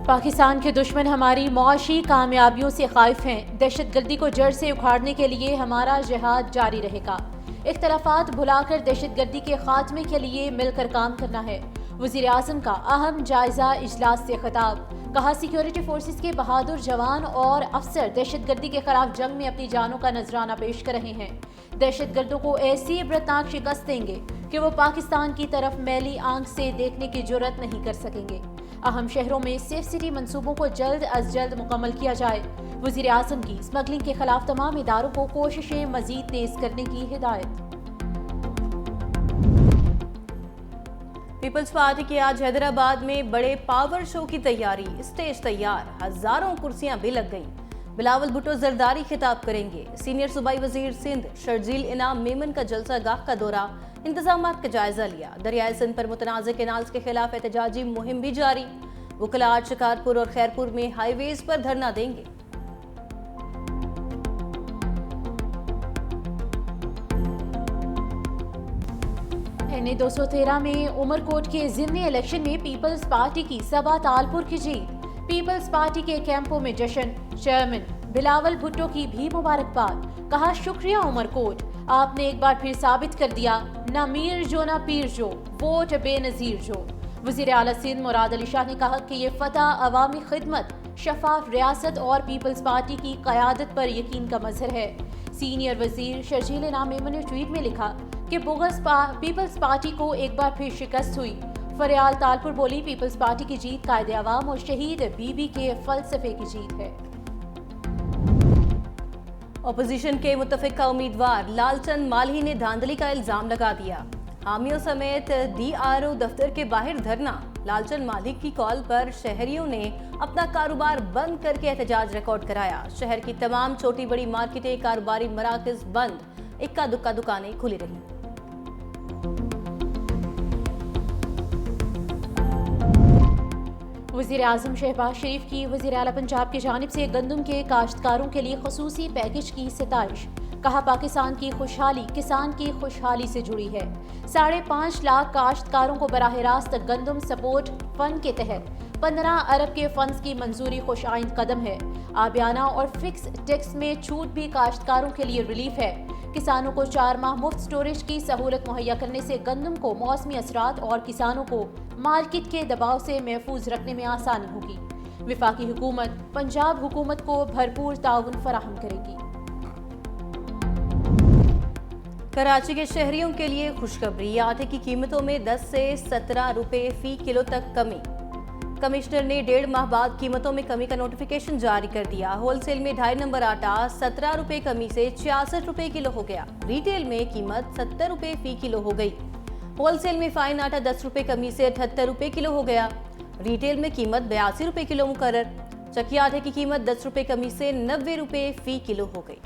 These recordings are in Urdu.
پاکستان کے دشمن ہماری معاشی کامیابیوں سے خائف ہیں۔ دہشت گردی کو جڑ سے اکھاڑنے کے لیے ہمارا جہاد جاری رہے گا۔ اختلافات بھلا کر دہشت گردی کے خاتمے کے لیے مل کر کام کرنا ہے۔ وزیر اعظم کا اہم جائزہ اجلاس سے خطاب۔ کہا سیکیورٹی فورسز کے بہادر جوان اور افسر دہشت گردی کے خلاف جنگ میں اپنی جانوں کا نذرانہ پیش کر رہے ہیں۔ دہشت گردوں کو ایسی عبرتناک شکست دیں گے کہ وہ پاکستان کی طرف میلی آنکھ سے دیکھنے کی جرأت نہیں کر سکیں گے۔ اہم شہروں میں سیف سٹی منصوبوں کو جلد از جلد مکمل کیا جائے۔ وزیر اعظم کی اسمگلنگ کے خلاف تمام اداروں کو کوششیں مزید تیز کرنے کی ہدایت۔ پیپلز پارٹی کی آج حیدرآباد میں بڑے پاور شو کی تیاری، اسٹیج تیار، ہزاروں کرسیاں بھی لگ گئیں۔ بلاول بھٹو زرداری خطاب کریں گے۔ سینئر صوبائی وزیر سندھ شرجیل انعام میمن کا جلسہ گاہ کا دورہ، انتظامات کا جائزہ لیا۔ دریائے سندھ پر متنازع کینالز کے خلاف احتجاجی مہم بھی جاری۔ وکلاء آج شکارپور اور خیرپور میں ہائی ویز پر دھرنا دیں گے۔ این 213 میں عمرکوٹ کے ضمنی الیکشن میں پیپلز پارٹی کی صبا تالپور کی جیت۔ پیپلز پارٹی کے کیمپوں میں جشن۔ چیئرمین بلاول بھٹو کی بھی مبارکباد۔ کہا شکریہ عمرکوٹ، آپ نے ایک بار پھر ثابت کر دیا، نہ میر جو نہ پیر جو، ووٹ بے نظیر جو۔ وزیر اعلیٰ سندھ مراد علی شاہ نے کہا کہ یہ فتح عوامی خدمت، شفاف ریاست اور پیپلز پارٹی کی قیادت پر یقین کا مظہر ہے۔ سینئر وزیر شرجیل انعام میمن نے ٹویٹ میں لکھا کہ بوگس پیپلز پارٹی کو ایک بار پھر شکست ہوئی۔ فریال تالپور بولی پیپلز پارٹی کی جیت قائد عوام اور شہید بی بی کے فلسفے کی جیت ہے۔ اپوزیشن کے متفقہ امیدوار لال چند مالہی نے دھاندلی کا الزام لگا دیا۔ حامیوں سمیت ڈی آر او دفتر کے باہر دھرنا۔ لال چند مالہی کی کال پر شہریوں نے اپنا کاروبار بند کر کے احتجاج ریکارڈ کرایا۔ شہر کی تمام چھوٹی بڑی مارکیٹیں، کاروباری مراکز بند، اکا دکا دکانیں کھلی رہیں۔ وزیر اعظم شہباز شریف کی وزیر اعلیٰ پنجاب کی جانب سے گندم کے کاشتکاروں کے لیے خصوصی پیکج کی ستائش۔ کہا پاکستان کی خوشحالی کسان کی خوشحالی سے جڑی ہے۔ 5.5 لاکھ کاشتکاروں کو براہ راست گندم سپورٹ فنڈ کے تحت 15 ارب کے فنڈز کی منظوری خوش آئند قدم ہے۔ آبیانہ اور فکس ٹیکس میں چھوٹ بھی کاشتکاروں کے لیے ریلیف ہے۔ کسانوں کو 4 ماہ مفت سٹوریج کی سہولت مہیا کرنے سے گندم کو موسمی اثرات اور کسانوں کو مارکیٹ کے دباؤ سے محفوظ رکھنے میں آسانی ہوگی۔ وفاقی حکومت پنجاب حکومت کو بھرپور تعاون فراہم کرے گی۔ کراچی کے شہریوں کے لیے خوشخبری، آٹے کی قیمتوں میں 10 سے 17 روپے فی کلو تک کمی۔ کمشنر نے 1.5 ماہ بعد قیمتوں میں کمی کا نوٹیفیکیشن جاری کر دیا۔ ہول سیل میں 2.5 نمبر آٹا 17 روپے کمی سے 66 روپے کلو ہو گیا۔ ریٹیل میں قیمت 70 روپے فی کلو ہو گئی۔ ہول سیل میں فائن آٹا 10 روپے کمی سے 78 روپے کلو ہو گیا۔ ریٹیل میں قیمت 82 روپے کلو مقرر۔ چکی آٹے کی قیمت 10 روپے کمی سے 90 روپے فی کلو ہو گئی۔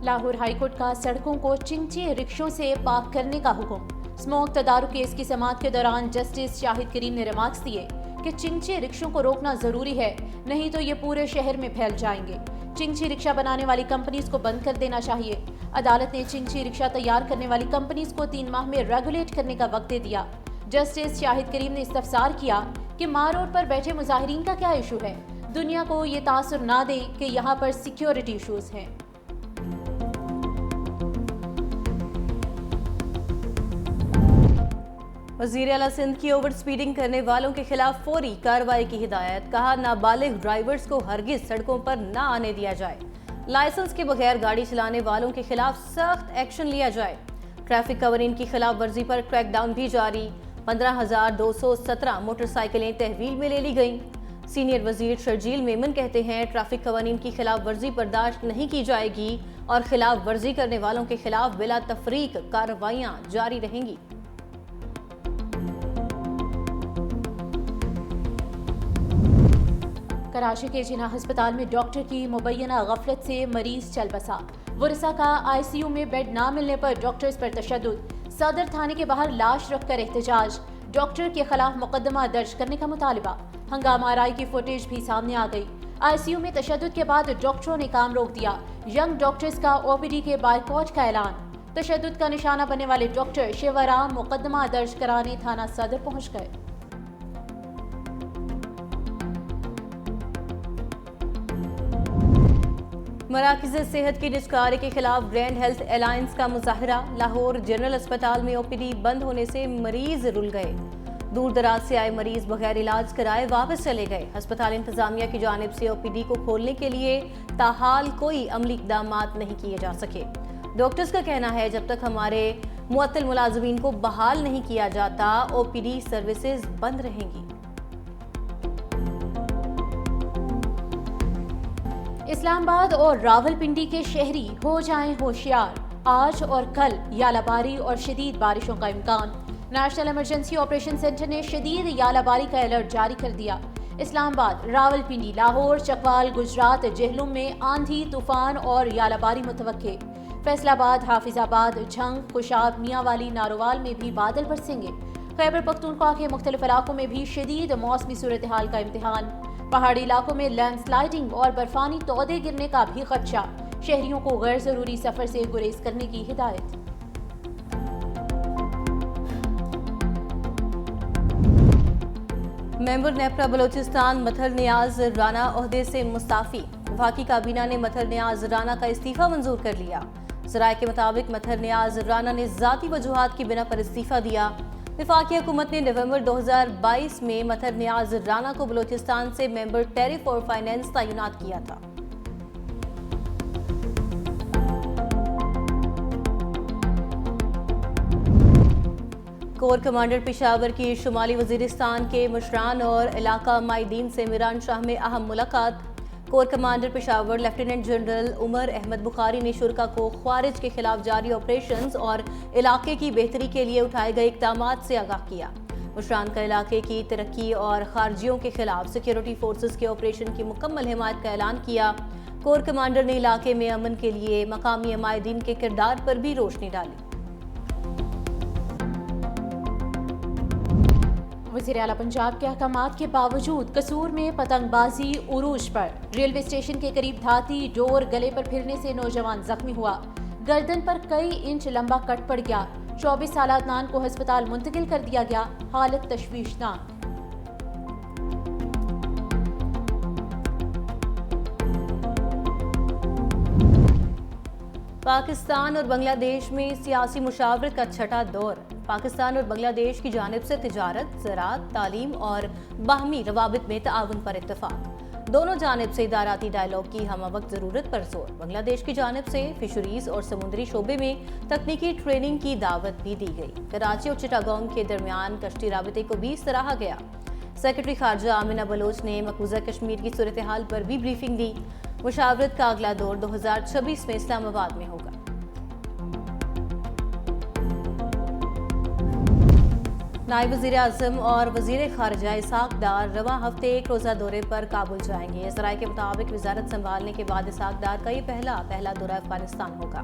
لاہور ہائی کورٹ کا سڑکوں کو چنگچی رکشوں سے پاک کرنے کا حکم۔ اسموک تدارک کیس کی سماعت کے دوران جسٹس شاہد کریم نے ریمارکس دیے کہ چنگچی رکشوں کو روکنا ضروری ہے، نہیں تو یہ پورے شہر میں پھیل جائیں گے۔ چنگچی رکشہ بنانے والی کمپنیز کو بند کر دینا چاہیے۔ عدالت نے چنگچی رکشہ تیار کرنے والی کمپنیز کو 3 ماہ میں ریگولیٹ کرنے کا وقت دے دیا۔ جسٹس شاہد کریم نے استفسار کیا کہ مار روڈ پر بیٹھے مظاہرین کا کیا ایشو ہے؟ دنیا کو یہ تاثر نہ دے کہ یہاں پر سیکیورٹی ایشوز ہیں۔ وزیر اعلیٰ سندھ کی اوور سپیڈنگ کرنے والوں کے خلاف فوری کارروائی کی ہدایت۔ کہا نابالغ ڈرائیورز کو ہرگز سڑکوں پر نہ آنے دیا جائے۔ لائسنس کے بغیر گاڑی چلانے والوں کے خلاف سخت ایکشن لیا جائے۔ ٹریفک قوانین کی خلاف ورزی پر کریک ڈاؤن بھی جاری۔ 15,217 موٹر سائیکلیں تحویل میں لے لی گئیں۔ سینئر وزیر شرجیل میمن کہتے ہیں ٹریفک قوانین کی خلاف ورزی برداشت نہیں کی جائے گی اور خلاف ورزی کرنے والوں کے خلاف بلا تفریق کارروائیاں جاری رہیں گی۔ کراچی کے جناح ہسپتال میں ڈاکٹر کی مبینہ غفلت سے مریض چل بسا۔ ورثا کا آئی سی یو میں بیڈ نہ ملنے پر ڈاکٹرز پر تشدد۔ صدر تھانے کے باہر لاش رکھ کر احتجاج۔ ڈاکٹر کے خلاف مقدمہ درج کرنے کا مطالبہ۔ ہنگامہ آرائی کی فوٹیج بھی سامنے آ گئی۔ آئی سی یو میں تشدد کے بعد ڈاکٹروں نے کام روک دیا۔ ینگ ڈاکٹرز کا او پی ڈی کے بائیکاٹ کا اعلان۔ تشدد کا نشانہ بننے والے ڈاکٹر شیورام مقدمہ درج کرانے تھانہ صدر پہنچ گئے۔ مراکز صحت کی نجکاری کے خلاف گرینڈ ہیلتھ الائنس کا مظاہرہ۔ لاہور جنرل اسپتال میں او پی ڈی بند ہونے سے مریض رل گئے۔ دور دراز سے آئے مریض بغیر علاج کرائے واپس چلے گئے۔ ہسپتال انتظامیہ کی جانب سے او پی ڈی کو کھولنے کے لیے تاحال کوئی عملی اقدامات نہیں کیے جا سکے۔ ڈاکٹرز کا کہنا ہے جب تک ہمارے معطل ملازمین کو بحال نہیں کیا جاتا او پی ڈی سروسز بند رہیں گی۔ اسلام آباد اور راولپنڈی کے شہری ہو جائیں ہوشیار، آج اور کل یالہ باری اور شدید بارشوں کا امکان۔ نیشنل ایمرجنسی آپریشن سینٹر نے شدید یالہ باری کا الرٹ جاری کر دیا۔ اسلام آباد، راولپنڈی، لاہور، چکوال، گجرات، جہلم میں آندھی، طوفان اور یالہ باری متوقع۔ فیصل آباد، حافظ آباد، جھنگ، خوشاب، میاں والی، ناروال میں بھی بادل برسیں گے۔ خیبر پختونخوا کے مختلف علاقوں میں بھی شدید موسمی صورتحال کا امتحان۔ پہاڑی علاقوں میں لینڈ سلائیڈنگ اور برفانی تودے گرنے کا بھی خدشہ، شہریوں کو غیر ضروری سفر سے گریز کرنے کی ہدایت۔ ممبر نیپرا بلوچستان متھر نیاز رانا عہدے سے مستعفی۔ وفاقی کابینہ نے متھر نیاز رانا کا استعفیٰ منظور کر لیا۔ ذرائع کے مطابق متھر نیاز رانا نے ذاتی وجوہات کی بنا پر استعفیٰ دیا۔ وفاقی حکومت نے نومبر 2022 میں متھر نیاز رانا کو بلوچستان سے ممبر ٹیرف اور فائنینس تعینات کیا تھا۔ کور کمانڈر پشاور کی شمالی وزیرستان کے مشران اور علاقہ مائدین سے میران شاہ میں اہم ملاقات۔ Corps commander Peshawar lieutenant general Umar Ahmed Bukhari نے شرکاء کو خوارج کے خلاف جاری آپریشنز اور علاقے کی بہتری کے لیے اٹھائے گئے اقدامات سے آگاہ کیا۔ مشران کا علاقے کی ترقی اور خارجیوں کے خلاف سیکیورٹی فورسز کے آپریشن کی مکمل حمایت کا اعلان کیا۔ کور کمانڈر نے علاقے میں امن کے لیے مقامی عمائدین کے کردار پر بھی روشنی ڈالی۔ وزیر اعلیٰ پنجاب کے احکامات کے باوجود قصور میں پتنگ بازی عروج پر۔ ریلوے اسٹیشن کے قریب دھاتی ڈور گلے پر پھرنے سے نوجوان زخمی ہوا۔ گردن پر کئی انچ لمبا کٹ پڑ گیا۔ 24 سالہ عدنان کو ہسپتال منتقل کر دیا گیا، حالت تشویشناک۔ پاکستان اور بنگلہ دیش میں سیاسی مشاورت کا چھٹا دور۔ پاکستان اور بنگلہ دیش کی جانب سے تجارت، زراعت، تعلیم اور باہمی روابط میں تعاون پر اتفاق۔ دونوں جانب سے اداراتی ڈائیلاگ کی ہمہ وقت ضرورت پر زور۔ بنگلہ دیش کی جانب سے فشریز اور سمندری شعبے میں تکنیکی ٹریننگ کی دعوت بھی دی گئی۔ کراچی اور چٹاگانگ کے درمیان کشتی رابطے کو بھی سراہا گیا۔ سیکرٹری خارجہ آمنہ بلوچ نے مقبوضہ کشمیر کی صورتحال پر بھی بریفنگ دی۔ مشاورت کا اگلا دور 2026 میں اسلام آباد میں ہوگا۔ نائب وزیر اعظم اور وزیر خارجہ اسحاق ڈار رواں ہفتے ایک روزہ دورے پر کابل جائیں گے۔ ذرائع کے مطابق وزارت سنبھالنے کے بعد اسحاق ڈار کا یہ پہلا دورہ افغانستان ہوگا۔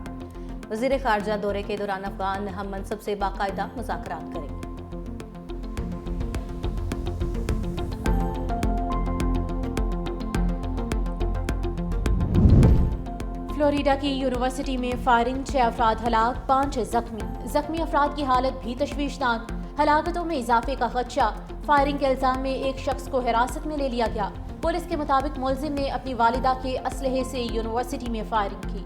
وزیر خارجہ دورے کے دوران افغان ہم منصب سے باقاعدہ مذاکرات کریں گے۔ فلوریڈا کی یونیورسٹی میں فائرنگ، 6 افراد ہلاک، 5 زخمی افراد کی حالت بھی تشویشناک۔ ہلاکتوں میں اضافے کا خدشہ۔ فائرنگ کے الزام میں ایک شخص کو حراست میں لے لیا گیا۔ پولیس کے مطابق ملزم نے اپنی والدہ کے اسلحے سے یونیورسٹی میں فائرنگ کی۔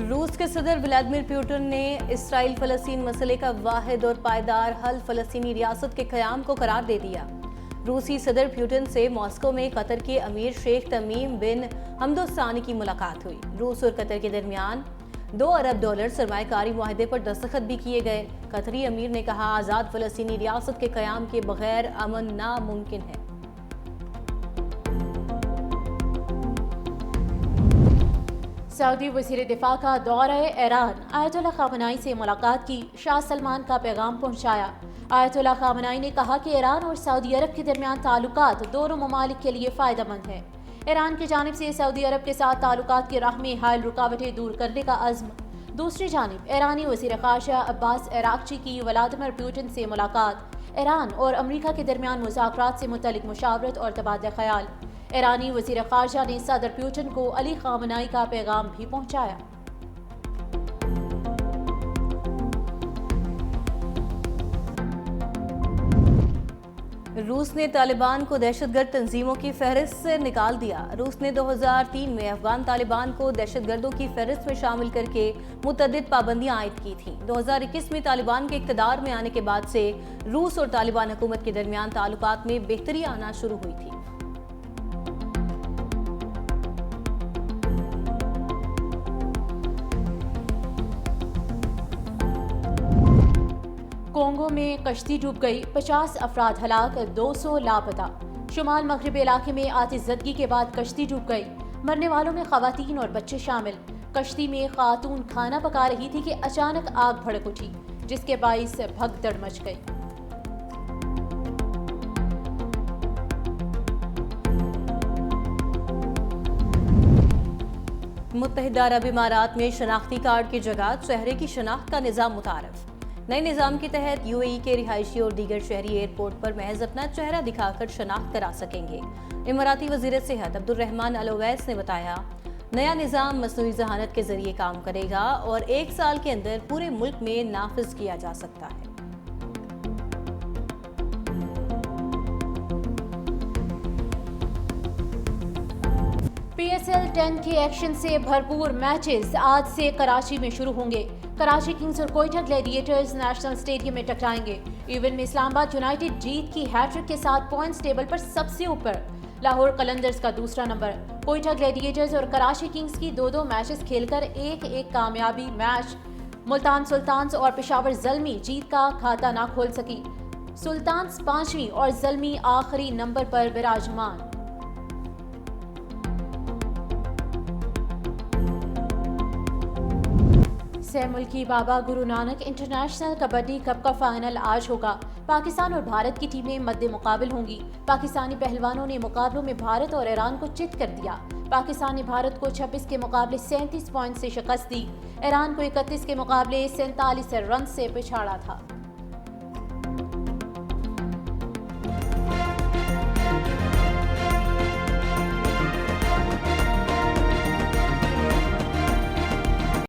روس کے صدر ولادیمیر پوٹن نے اسرائیل فلسطین مسئلے کا واحد اور پائیدار حل فلسطینی ریاست کے قیام کو قرار دے دیا۔ روسی صدر پوٹن سے ماسکو میں قطر کے امیر شیخ تمیم بن حمد الثانی کی ملاقات ہوئی۔ روس اور قطر کے درمیان $2 ارب سرمایہ کاری معاہدے پر دستخط بھی کیے گئے۔ قطری امیر نے کہا آزاد فلسطینی ریاست کے قیام کے بغیر امن ناممکن ہے۔ سعودی وزیر دفاع کا دورہ ایران، آیت اللہ خامنائی سے ملاقات کی، شاہ سلمان کا پیغام پہنچایا۔ آیت اللہ خامنائی نے کہا کہ ایران اور سعودی عرب کے درمیان تعلقات دونوں ممالک کے لیے فائدہ مند ہیں۔ ایران کی جانب سے سعودی عرب کے ساتھ تعلقات کی راہ میں حائل رکاوٹیں دور کرنے کا عزم۔ دوسری جانب ایرانی وزیر خارجہ عباس عراقچی کی ولادیمیر پوٹن سے ملاقات، ایران اور امریکہ کے درمیان مذاکرات سے متعلق مشاورت اور تبادلہ خیال۔ ایرانی وزیر خارجہ نے صدر پیوٹن کو علی خامنائی کا پیغام بھی پہنچایا۔ روس نے طالبان کو دہشت گرد تنظیموں کی فہرست سے نکال دیا۔ روس نے 2003 میں افغان طالبان کو دہشت گردوں کی فہرست میں شامل کر کے متعدد پابندیاں عائد کی تھیں۔ 2021 میں طالبان کے اقتدار میں آنے کے بعد سے روس اور طالبان حکومت کے درمیان تعلقات میں بہتری آنا شروع ہوئی تھی۔ کونگو میں کشتی ڈوب گئی، 50 افراد ہلاک، 200 لاپتہ۔ شمال مغربی علاقے میں آتش زدگی کے بعد کشتی ڈوب گئی، مرنے والوں میں خواتین اور بچے شامل۔ کشتی میں خاتون کھانا پکا رہی تھی کہ اچانک آگ بھڑک اٹھی، جس کے باعث بھگدڑ مچ گئی۔ متحدہ عرب امارات میں شناختی کارڈ کی جگہ چہرے کی شناخت کا نظام متعارف۔ نئے نظام کے تحت یو اے ای کے رہائشی اور دیگر شہری ایئرپورٹ پر محض اپنا چہرہ دکھا کر شناخت کرا سکیں گے۔ اماراتی وزیر صحت عبدالرحمن الویس نے بتایا، نیا نظام مصنوعی ذہانت کے ذریعے کام کرے گا اور 1 سال کے اندر پورے ملک میں نافذ کیا جا سکتا ہے۔ پی ایس ایل 10 کے ایکشن سے بھرپور میچز آج سے کراچی میں شروع ہوں گے۔ کراچی کنگز اور کوئٹہ گلیڈیٹرز نیشنل اسٹیڈیم میں ٹکرائیں گے۔ ایونٹ میں اسلام آباد یونائیٹڈ جیت کی ہیٹرک کے ساتھ پوائنٹس ٹیبل پر سب سے اوپر، لاہور قلندرز کا دوسرا نمبر۔ کوئٹہ گلیڈیٹرز اور کراچی کنگز کی 2 میچز کھیل کر ایک کامیابی میچ ملتان سلطانز اور پشاور زلمی جیت کا کھاتا نہ کھول سکی۔ سلطانز 5ویں اور زلمی آخری نمبر پر براجمان۔ سہ ملکی بابا گرو نانک انٹرنیشنل کبڈی کپ کا فائنل آج ہوگا۔ پاکستان اور بھارت کی ٹیمیں مد مقابل ہوں گی۔ پاکستانی پہلوانوں نے مقابلوں میں بھارت اور ایران کو چت کر دیا۔ پاکستان نے بھارت کو 26 کے مقابلے 37 پوائنٹ سے شکست دی۔ ایران کو 31 کے مقابلے 47 رن سے پچھاڑا تھا۔